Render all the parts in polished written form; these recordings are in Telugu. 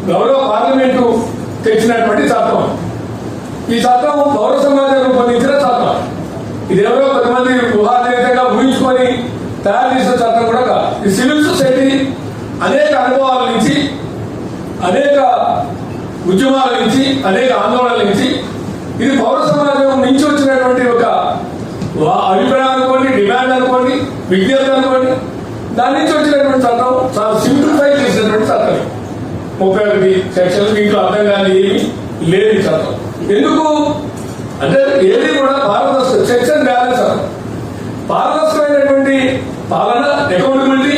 గౌరవ పార్లమెంటు తెచ్చినటువంటి చట్టం. ఈ చట్టం పౌర సమాజం రూపొందించిన చట్టం. ఇది ఎవరో కొంతమంది ఊహాజనితంగా ఊహించుకొని తయారు చేసిన చట్టం కూడా కాదు. ఈ సివిల్ సొసైటీ అనేక అనుభవాల నుంచి, అనేక ఉద్యమాల నుంచి, అనేక ఆందోళనల నుంచి, ఇది పౌర సమాజం నుంచి వచ్చినటువంటి ఒక అభిప్రాయం అనుకోండి, డిమాండ్ అనుకోండి, విజ్ఞప్తి అనుకోండి, దాని నుంచి వచ్చినటువంటి చట్టం చాలా సింప్లిఫై చేసినటువంటి చట్టం. 31 సెక్షన్లు దీంట్లో అర్థం కాని ఏమి లేదు చట్టం. ఎందుకు అంటే ఏది కూడా పారదర్శక సెక్షన్ బ్యాలెన్స్ అర్థం. పారదర్శకమైనటువంటి పాలన, అకౌంటబిలిటీ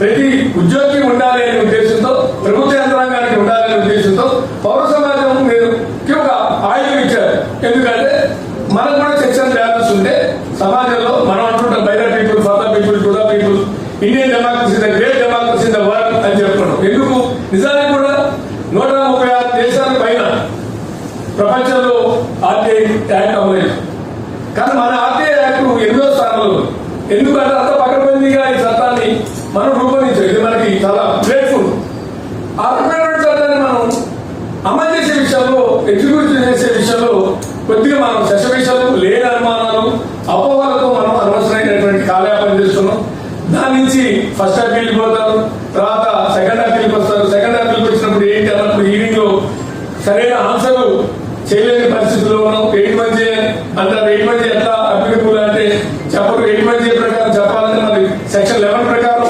ప్రతి ఉద్యోగి ఉండాలి అనే ఉద్దేశంతో, ప్రభుత్వ యంత్రాంగానికి ఉండాలనే ఉద్దేశంతో పౌర సమాజం మీరుకి ఒక ఆయుధం ఇచ్చారు. ఎందుకంటే మనకు కూడా సెక్షన్ బ్యాలెన్స్ ఉంటే సమాజంలో మనం అంటుంటాం by the people, for the people, to the people, Indian democracy the great democracy in the world అని చెప్పుకున్నాం. ఎందుకు? నిజానికి కూడా 136 దేశాల పైన ప్రపంచంలో ఆర్టీఐ యాక్ట్ అమలు. కానీ మన ఆర్టీఐ యాక్ట్ 8వ స్థానంలో. ఎందుకంటే అంత పకడ్బందీగా ఈ చట్టాన్ని మనం రూపొందించాం. ఇది మనకి చాలా గ్రేట్ఫుల్. ఆ రకమైనటువంటి చట్టాన్ని మనం అమలు చేసే విషయంలో, ఎగ్జిక్యూట్ చేసే విషయంలో కొద్దిగా మనం శశవిషయాలు, లేని అనుమానాలు, అపోహలతో మనం అనవసరమైనటువంటి కాలయాపన చేస్తున్నాం. దాని నుంచి ఫస్ట్ అప్పీల్కి పోతారు, తర్వాత సెకండ్ అప్పీల్కి వస్తారు. సెకండ్ అప్పీల్కి వచ్చినప్పుడు ఏంటి అన్నప్పుడు ఈవినింగ్ లో సరైన ఆన్సర్ చేయలేని పరిస్థితుల్లో మనం 8 అంటారు. 8 ఎట్లా అప్లికబుల్ అంటే చెప్పరు. 8 ప్రకారం చెప్పాలంటే మరి సెక్షన్ 11 ప్రకారం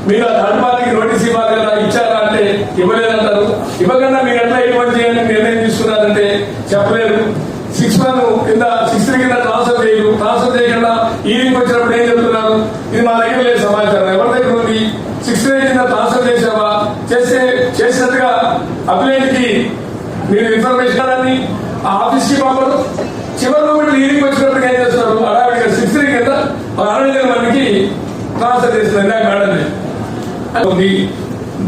మీరు ఆ థర్డ్ పార్టీకి నోటీస్ ఇవ్వాలి కదా, ఇచ్చారా అంటే ఇవ్వలేదంటారు. ఇవ్వకుండా మీరు ఎట్లా 8 అని నిర్ణయం తీసుకున్నారంటే చెప్పలేరు. 6 కింద 6 కింద ట్రాన్స్ఫర్ చేయరు. ట్రాన్స్ఫర్ చేయకుండా ఈవినింగ్ వచ్చినప్పుడు ఏం చెప్తున్నారు? ఇది మా దగ్గర లేదు సమాచారం. ఎవరి దగ్గర ఉంది? 6 కింద ట్రాన్స్ఫర్ చేసావా? చేసినట్టుగా అప్లైంట్ కి మీరు ఇన్ఫర్మేషన్ అని ఆ ఆఫీస్ కి పంపరు. చివరి మూమెంట్ ఈవినింగ్ వచ్చినప్పుడు ఏం చేస్తున్నారు? అడావిడిగా 6 కింద 60,000 మందికి ట్రాన్స్ఫర్ చేస్తున్నారు. ఇందాక మేడం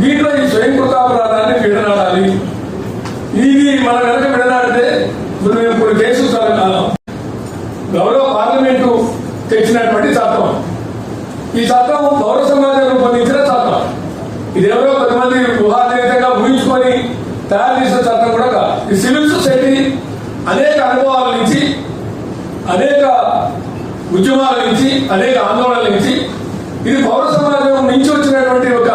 దీంట్లో ఈ స్వయం కృతాపరాధాన్ని విడనాడాలి. ఇది మన కనుక విడనాడితే ఇప్పుడు మేము కొన్ని కేసులు గౌరవ పార్లమెంటు తెచ్చినటువంటి చట్టం. ఈ చట్టం పౌర సమాజం రూపొందించిన చట్టం. ఇది ఎవరో కొంతమంది ఊహాజనితంగా ఊహించుకొని తయారు చేసిన చట్టం కూడా కాదు. ఈ సివిల్ సొసైటీ అనేక అనుభవాల నుంచి, అనేక ఉద్యమాల నుంచి, అనేక ఆందోళనల నుంచి, ఇది పౌర సమాజం నుంచి వచ్చినటువంటి ఒక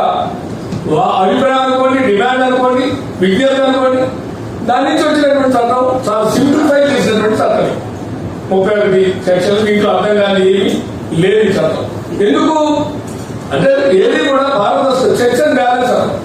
అభిప్రాయం అనుకోండి, డిమాండ్ అనుకోండి, విజ్ఞప్తి అనుకోండి, దాని నుంచి వచ్చినటువంటి చట్టం చాలా సింప్లిఫై చేసినటువంటి చట్టం. 31 సెక్షన్లు దీంట్లో అర్థం కాని ఏమి లేదు చట్టం. ఎందుకు అంటే ఏది కూడా పారదర్శక సెక్షన్ బ్యాలెన్స్ అర్థం.